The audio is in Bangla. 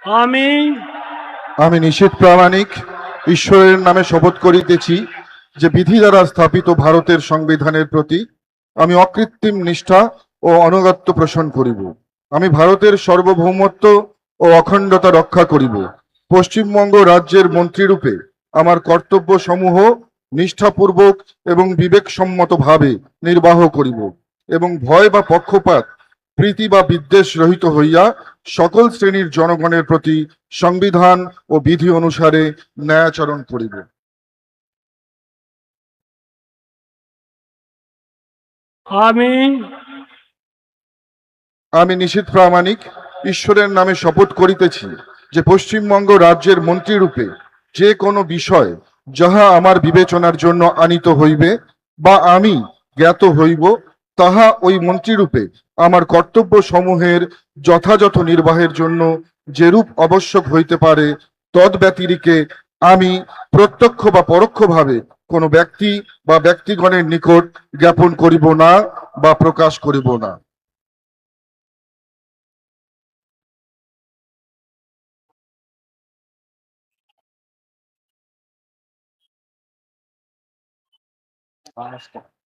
আমি আমি নিশীথ প্রামাণিক ঈশ্বরের নামে শপথ করিতেছি যে বিধি দ্বারা স্থাপিত ভারতের সংবিধানের প্রতি আমি অকৃত্রিম নিষ্ঠা ও আনুগত্য পোষণ করিব। আমি ভারতের সার্বভৌমত্ব ও অখণ্ডতা রক্ষা করিব। পশ্চিমবঙ্গ রাজ্যের মন্ত্রীরূপে আমার কর্তব্য সমূহ নিষ্ঠাপূর্বক এবং বিবেকসম্মতভাবে নির্বাহ করিব এবং ভয় বা পক্ষপাত প্রীতি বা বিদ্বেষ রহিত হইয়া সকল শ্রেণীর জনগণের প্রতি সংবিধান ও বিধি অনুসারে ন্যায়াচরণ করিব। আমি আমি নিশীথ প্রামাণিক ঈশ্বরের নামে শপথ করিতেছি যে পশ্চিমবঙ্গ রাজ্যের মন্ত্রীরূপে যে কোনো বিষয় যাহা আমার বিবেচনার জন্য আনিত হইবে বা আমি জ্ঞাত হইব, তাহা ওই মন্ত্রীরূপে আমার কর্তব্য সমূহের যথাযথ নির্বাহের জন্য যেরূপ আবশ্যক হইতে পারে তদ্ব্যতিরিকে আমি প্রত্যক্ষ বা পরোক্ষভাবে কোনো ব্যক্তি বা ব্যক্তিগণের নিকট জ্ঞাপন করিব না বা প্রকাশ করিব না। নমস্কার।